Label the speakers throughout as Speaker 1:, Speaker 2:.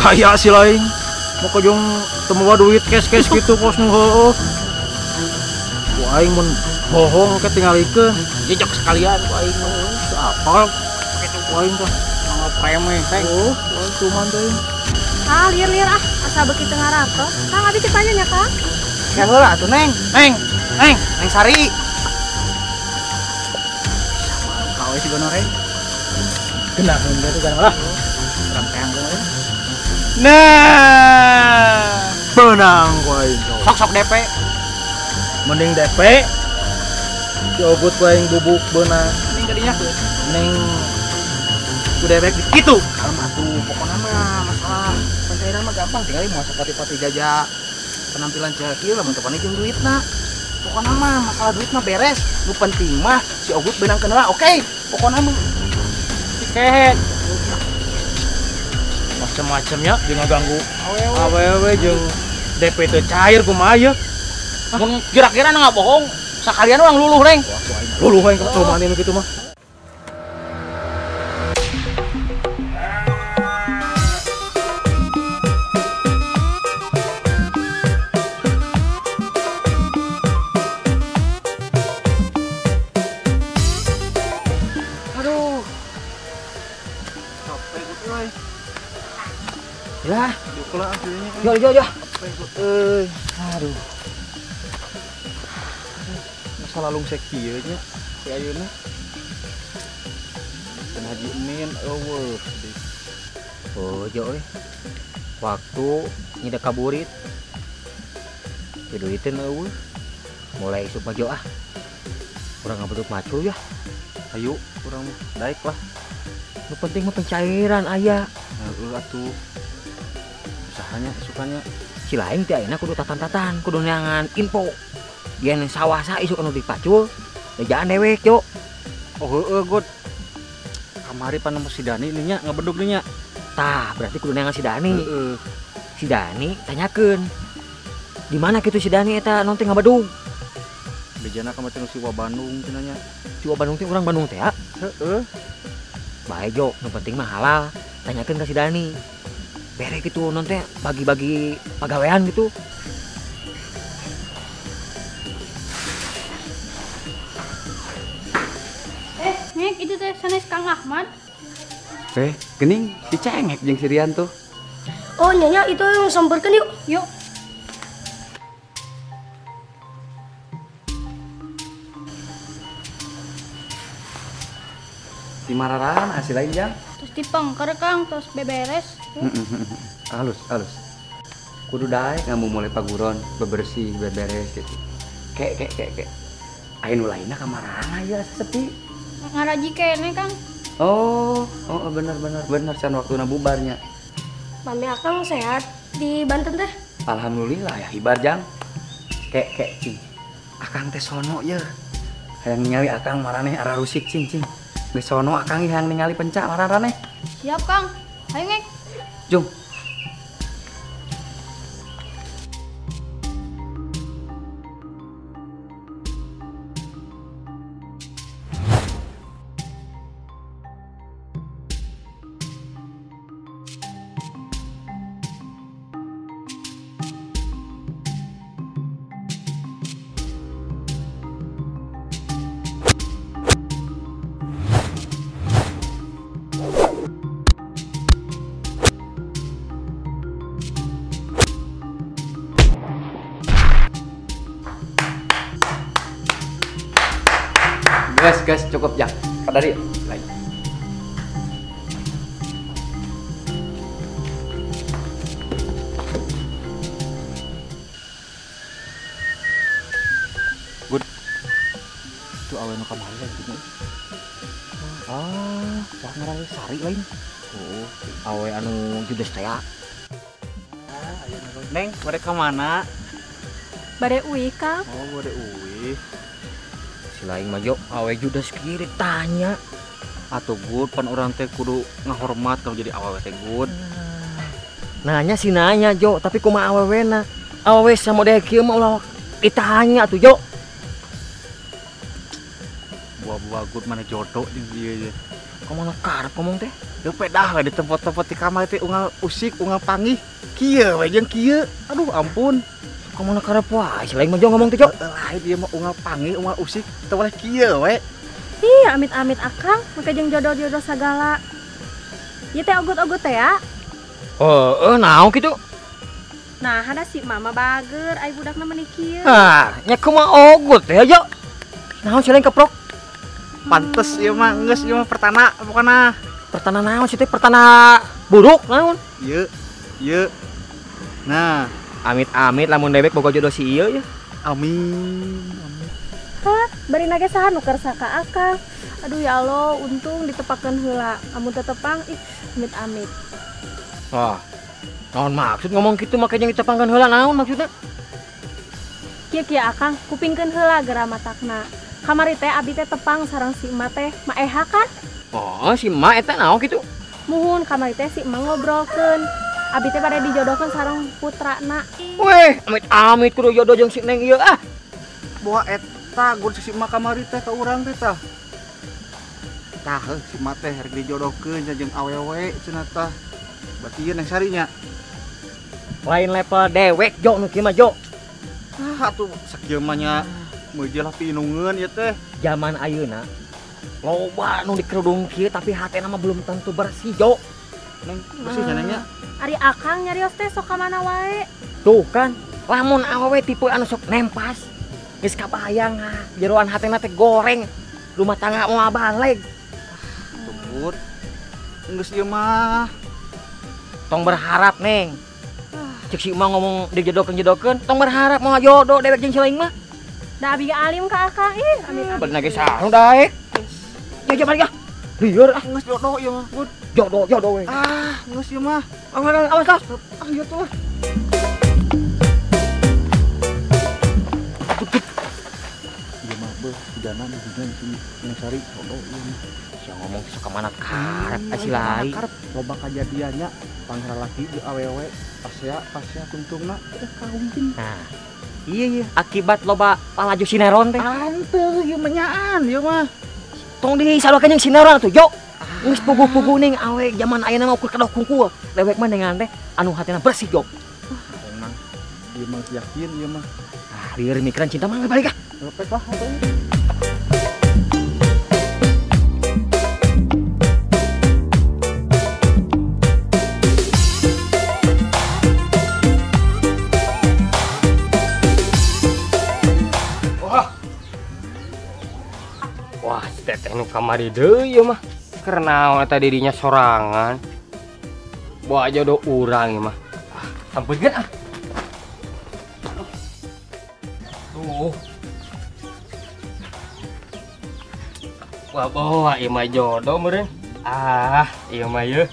Speaker 1: percaya sih lain. Mau kejong temu duit cash gitu kos nu heueuh. Ku aing mun bohong ketinggalikeun, jejak sekalian ku aing apal kitu ku aing teh. Mangga premeh teh. Oh, cuman teh.
Speaker 2: Ah, liar asa beuki teu ngaratos. Kang abi ditanya nya, Kang.
Speaker 3: Yang heula atuh, Neng. Neng Sari.
Speaker 1: Kau sih gonoreng. Genah henteu tuh kan lah. Rangkeang ku.
Speaker 3: Nah,
Speaker 1: Benang ku aing.
Speaker 3: sok DP.
Speaker 1: Mending DP. Si Ogut ku aing bubuk beunang.
Speaker 3: Ning kadinya
Speaker 1: Neng ku DP gitu.
Speaker 3: kalem atuh, pokona mah masalah pencairan mah gampang, tinggal mau sepati-pati jaja penampilan cekil lamun teu jeung duitna. Pokona mah masalah duit mah beres. Nu penting mah si Ogut benang kenela, oke. Pokona mah
Speaker 1: Tiket. Macam-macamnya dia ngaganggu awewe jeung DP teu cair kumaha ieu.
Speaker 3: mun kira-kira nggak bohong, sakalian orang luluh, Reng.
Speaker 1: Luluh aing ka rumah nu kitu mah.
Speaker 3: Aduh.
Speaker 1: Capek ku euy.
Speaker 3: Ya,
Speaker 1: Dukla aslinya.
Speaker 3: yo.
Speaker 1: Capek ku.
Speaker 3: Aduh.
Speaker 1: Masa lalu sek kieu nya si ayeuna. Dan Haji Min eueuh.
Speaker 3: Oh, jo euy. Waktu nyida kaburit. Duitnya eueuh. Mulai isuk mah jo ah. Urang ngabeduk macu ya.
Speaker 1: Ayo urang mah daek lah.
Speaker 3: Nu penting mah pencairan aya.
Speaker 1: Heueuh atuh. Usahanya isukanya
Speaker 3: Si lain teh ayeuna kudu tatan-tatan, kudu neangan info. Yen sawah sa isuk anu dipacul, jangan dewek, Jo.
Speaker 1: oh heueuh God. Kamari panemu si Dani nih nya ngabedug nih nya.
Speaker 3: Tah, berarti kudu neangan si Dani.
Speaker 1: Heeh.
Speaker 3: Si Dani tanyakeun. Di mana kitu si Dani eta non teh ngabedug?
Speaker 1: Bejana ka mah si Wa Bandung cenah nya.
Speaker 3: Si Bandung teh urang Bandung teh ya.
Speaker 1: Heeh.
Speaker 3: Bae Jo, nu penting mah halal. Tanyakeun ka si Dani. Bere gitu non teh bagi-bagi pagawean gitu.
Speaker 2: Nek itu teh sanes Kang Ahmad.
Speaker 4: Gening dicengek jeung si Rian tuh.
Speaker 2: Oh, nyonya itu yang samperkeun yuk. Yuk.
Speaker 4: Di Mararaan hasil lain jang.
Speaker 2: Terus dipengker Kang, terus beberes.
Speaker 4: Halus. Kudu daek ngamu mulai paguron, bebersih, beberes gitu. Kek. Aya nu lainna ka Mararaan aya sepi.
Speaker 2: Ngaraji kene Kang.
Speaker 4: Oh, bener can waktuna bubarnya.
Speaker 2: Mami Akang sehat di Banten teh.
Speaker 4: Alhamdulillah ya hibar jang. Kek cing. Akang teh sono ye. Hayang ningali akang maraneh arah rusik cing. Geus sono akang hayang ningali pencak maraneh.
Speaker 2: Siap Kang. Ayo ngek.
Speaker 4: Jom. Gas cukup jang. Kadari lain.
Speaker 1: Good. Itu awe nu kamari gitu.
Speaker 3: Wah ngaranna Sari lain. Oh, awe anu judes teh ya.
Speaker 1: Neng, mereka mana?
Speaker 2: Bare uih Kang.
Speaker 1: Oh, bude uih.
Speaker 3: Si lain mah Jo, awe judes kiri tanya.
Speaker 1: Atuh Good, pan orang teh kudu ngahormat kalau jadi awewe teh Good.
Speaker 3: Nanya sih nanya Jo, tapi kumaha awewena. Awewe sama model kieu mah ulah ditanya tuh Jo.
Speaker 1: Buah-buah Good mana jodoh jeung dieu ye. Kumaha karep ngomong teh?
Speaker 3: Teu pedah we di tempat-tempat di kamar teh unggal usik, unggal panggih. Kieu we jeung kieu. Aduh ampun.
Speaker 1: Kumaha karep wae, selain mah ngomong teh, Jok.
Speaker 3: Lain ieu mah unggal panggih, unggal usik, teu boleh kieu we.
Speaker 2: Ih, amit-amit akang, make jeung jodoh-jodoh segala. Ieu teh ogut-ogut teh ya.
Speaker 1: Naon kitu?
Speaker 2: Nah, ada si mama bager, ai budakna meuni kieu.
Speaker 1: Nya kumaha ogut teh, Jok. Naon selain keprok?
Speaker 3: Pantes ieu mah geus ieu mah pertana pokona.
Speaker 1: Pertana naon sih teh? Pertana buruk naon?
Speaker 3: Ieu. Nah,
Speaker 1: Amit-amit lamun dewek boga jodoh si ieu ya.
Speaker 3: amin.
Speaker 2: Hah, bari nage saha nu keur saka akang. Aduh ya Allah, untung ditepakeun heula. Amun teu tepang, ih, amit-amit.
Speaker 1: Wah. Naon maksud ngomong kitu make jeung ditepangkeun heula naon maksudna?
Speaker 2: Kieu akang, kupingkeun heula geura matakna. Kamari teh abi teh tepang sareng si emak teh, maeha kan?
Speaker 1: Oh, si emak eta naon kitu?
Speaker 2: Muhun kamari teh si emak ngobrolkeun. Abi teh bade dijodohkeun sareng putrana.
Speaker 1: Weh, amit-amit kudu jodoh jeung si Neng ieu ah.
Speaker 3: Boa eta gur si mak kamari teh ka urang teh tah. Tah si mak teh rek dijodohkeun jeung awewe cenah tah. Berarti ieu Neng Sarinya.
Speaker 1: Lain level dewek Jok nu kieu mah Jok.
Speaker 3: Atuh sakieu mah nya meuje lah pinungeun ieu teh.
Speaker 1: Zaman ayeuna loba nu dikerudung kieu tapi hatena mah belum tentu bersih Jok.
Speaker 3: Neng bersihnya Neng nya.
Speaker 2: Ari akang nyarios teh sok ka mana wae.
Speaker 1: Tuh kan, lamun awewe tipe anu sok nempas. Geus kabayang jeroan hatena teh goreng. Rumah tangga moal baleg.
Speaker 3: Tubut. Geus ieu mah.
Speaker 1: Tong berharap Neng. Cek si emak ngomong dijodohkeun, tong berharap mau jodoh dewek jeung si mah.
Speaker 2: Da abi alim ka akang, ih, amit-amit.
Speaker 1: Bener ge sareng daek. Ya balik ah. Lieur ah,
Speaker 3: Geus jodoh ieu mah. Bud.
Speaker 1: jodoh we.
Speaker 3: Geus ieu mah.
Speaker 1: Awas tas.
Speaker 3: Ieu tuh. Ieu mah beuh sidana hubungan si Neng Sari jodoh ieu mah.
Speaker 1: Sia ngomong suka mana karep si lai.
Speaker 3: Karep loba kajadiannya panggara laki di awewe pasya tungtungna udah kawin.
Speaker 1: Nah, iya akibat loba palaju sineron teh.
Speaker 3: Anteu ieu mah nyaan ieu mah.
Speaker 1: Tong disadokeun jeung sineron atuh, Jok. Geus puguh-puguh ning awe zaman ayeuna mah ukur kedok kungkul. Dewek mah dengan teh anu hatena bersih, Jok.
Speaker 3: Emang ieu mah yakin ieu mah.
Speaker 1: Lieur mikiran cinta mah balik ah.
Speaker 3: Lepet lah atuh.
Speaker 5: Wah, teteh nu kamari deui ieu mah. Karena eta dirinya sorangan. Bawa jodoh urang ieu mah. Sampeukeun ah. Tuh. Wah, bawa ieu mah jodoh meureun. Ieu mah yeuh.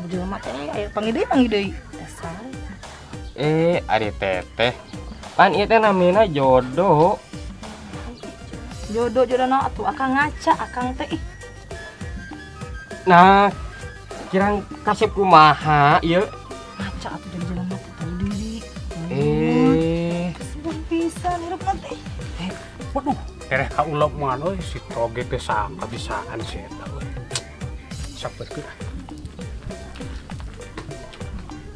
Speaker 6: Jelema teh aya panggil deui. Dasar.
Speaker 5: Ari teteh. Pan ieu teh namina jodoh.
Speaker 6: Jodoh na atuh akang ngaca akang teh ih.
Speaker 5: Nah, kirang kasep kumaha ieu?
Speaker 6: Ngaca atuh dari jelema teh tahu diri. Sebelum pisan hirupna teh.
Speaker 7: Waduh, tereh ka ulap man euy si toge teh sakabisaan si eta euy. Sampeukeun.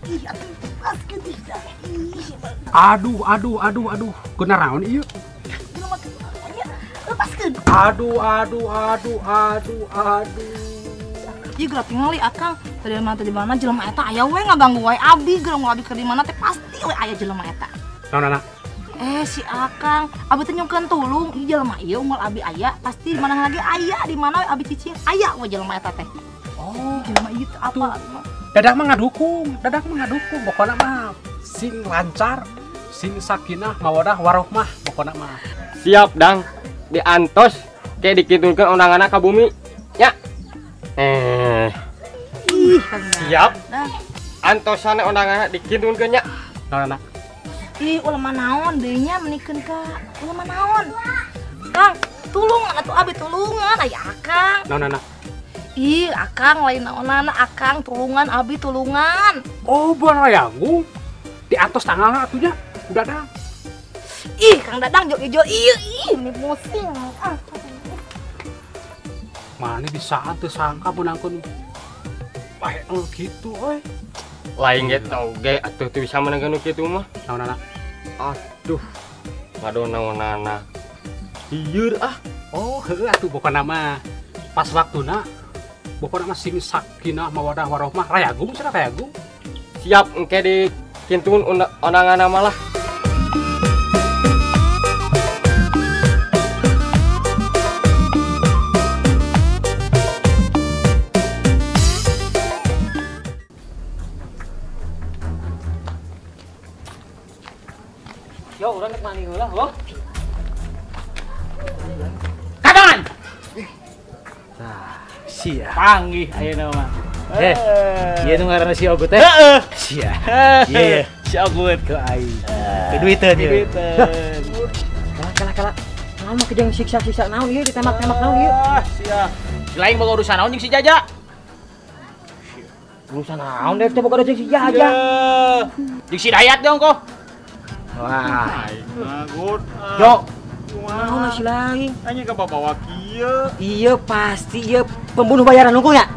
Speaker 6: Ih, atuh pas ke tidak.
Speaker 7: Aduh. Keuna naon ieu?
Speaker 6: Jelema teh lepaskeun.
Speaker 7: Aduh.
Speaker 6: Ieu geura tingali akang. Tadi mana jelema eta aya we ngaganggu wae abi, geura mau abi keur di mana teh pasti we aya jelema eta.
Speaker 7: Naon?
Speaker 6: Si akang, abi teh nyungkeun tulung, ieu jelema ieu unggal abi aya, pasti di mana lagi aya, di mana abi cicing aya we jelema eta teh. Oh, jelema ieu teh apa?
Speaker 7: Dadak mah ngadukung. Pokona mah sing lancar, sing sakinah, mawadah, warohmah pokona mah.
Speaker 5: Siap, Dang. Diantos kayak dikitulkeun undanganna ka bumi. Ya. Siap.
Speaker 6: Nah.
Speaker 5: Antosana undanganna dikitulkeun nya.
Speaker 7: Naon?
Speaker 6: Ih, ulah naon deui nya menikeun ka. Ulah naon? Kang, tulungan atuh abi tulungan aya akang.
Speaker 7: Naon?
Speaker 6: Ih, akang lain naonana akang tulungan abi tulungan.
Speaker 7: Oh, buan wayangu. Di atas tanggalna atunya. Udah dah.
Speaker 6: Ih, Kang Dadang jok ijo ieu ih, ini pusing.
Speaker 7: mana bisa teu sangka menangkeun bae gitu euy.
Speaker 5: Lain ge tau ge atuh teu bisa menangkeun kitu mah.
Speaker 7: Naon-naon?
Speaker 5: Aduh. Ngadona-nana. Lieur ah.
Speaker 7: Oh, heueuh atuh pokona mah pas waktuna pokona mah sing sakinah mawadah warohmah rayagung cenah rayagung.
Speaker 5: Siap engke di kintun onanganna malah. Yo, urang rek mani heula, Bang.
Speaker 3: Kadangan.
Speaker 1: Sia.
Speaker 3: Panggih ayeuna mah.
Speaker 1: Ieu nu ngaranna si Ogut teh.
Speaker 3: Heeh.
Speaker 1: Sia.
Speaker 3: Iya, si Ogut
Speaker 1: Ke aing. Keduiteun ieu.
Speaker 4: Kala. Naon mah kejang siksa-siksa naon ieu ditembak-tembak naon ieu?
Speaker 3: Sia. Selain boga urusan naon jeung si Jaja.
Speaker 4: Urusan naon deh teh boga si Jaja.
Speaker 3: Jeung si Dayat dong kok.
Speaker 4: Wah,
Speaker 8: Nagut.
Speaker 4: yo. Naon si lain?
Speaker 8: Hanya ke bawa kieu.
Speaker 4: Iya pasti ieu pembunuh bayaran unggul ya.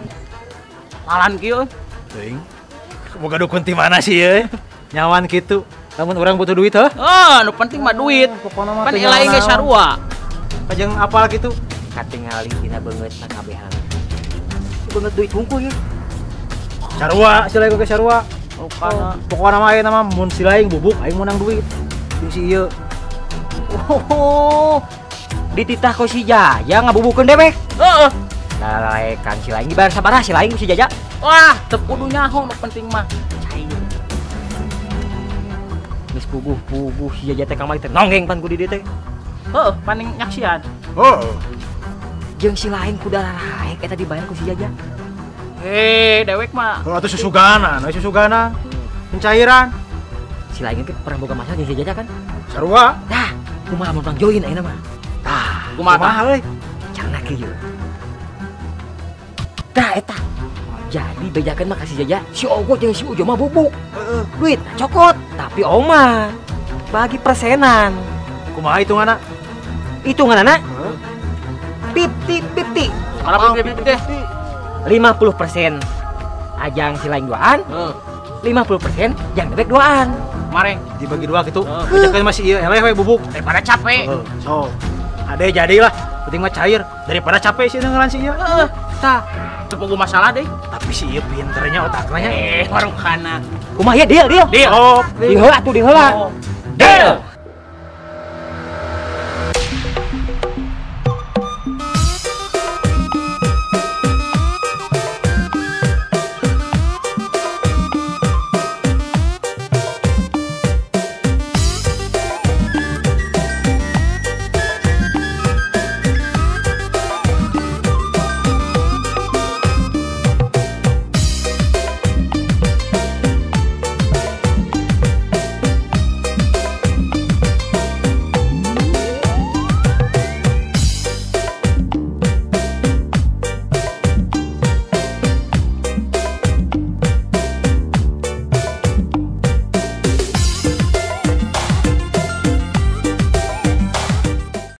Speaker 3: Lalan kieu.
Speaker 1: Teuing. Boga dukun ti mana sih ieu? Nyawan kitu. Lamun urang butuh duit heuh.
Speaker 3: Nu penting mah duit.
Speaker 1: Pokona mah
Speaker 3: Pan
Speaker 1: teu
Speaker 3: elai ge
Speaker 1: nyawa-naon.
Speaker 3: sarua.
Speaker 1: Kajeng apal kitu.
Speaker 4: Katingali dina beungeut sakabehan. Beungeut duit hungkul ieu.
Speaker 1: Sarua, si lain ge sarua.
Speaker 3: Rupana.
Speaker 1: Pokona mah ayeuna mah mun si lain bubuk aing menang duit. Jeung si ieu.
Speaker 4: Oh, dititah ku si Jaja ngabubukeun dewek.
Speaker 3: Heeh.
Speaker 4: Lalekan si lain dibayar sabaraha si lain si Jaja?
Speaker 3: Wah, teu kudu nyaho nu penting mah.
Speaker 4: Geus puguh si Jaja teh kamari teh nonggeng pan ku di dieu teh.
Speaker 3: Heeh, paning nyaksian.
Speaker 1: Oh.
Speaker 4: Jeung si lain kuda raek eta dibayar ku si Jaja.
Speaker 3: Dewek mah.
Speaker 1: Kalau atuh susugana, susugana. Pencairan.
Speaker 4: Si lain teh pernah boga masalah jeung si Jaja kan?
Speaker 1: Sarua.
Speaker 4: Tah, kumaha mun Bang join ayeuna mah. Tah,
Speaker 3: Kumaha?
Speaker 1: euy?
Speaker 4: carana kieu. Tah eta. Jadi bejakeun mah ka si Jaja, si Ogo jeung si Ujo mah bubuk. Duit cokot, tapi oma bagi persenan.
Speaker 1: Kumaha hitunganna?
Speaker 4: Hitunganna 50-50.
Speaker 3: Malah bibit teh.
Speaker 4: 50% ajang si lain duaan, 50% jang dewek duaan.
Speaker 3: Mareng.
Speaker 1: Dibagi dua gitu. Bejakeun masih ieu eleh we bubuk.
Speaker 3: Daripada capek.
Speaker 1: So, ade jadilah. Penting mah cair daripada capek sih ngaran si ieu.
Speaker 3: Tah, teu pogo masalah deh.
Speaker 1: Tapi si ieu pinternya otakna nya.
Speaker 3: Warung kana.
Speaker 4: Kumaha ya deal.
Speaker 3: Deal.
Speaker 1: Oh,
Speaker 4: Di heula atuh di heula.
Speaker 3: Deal.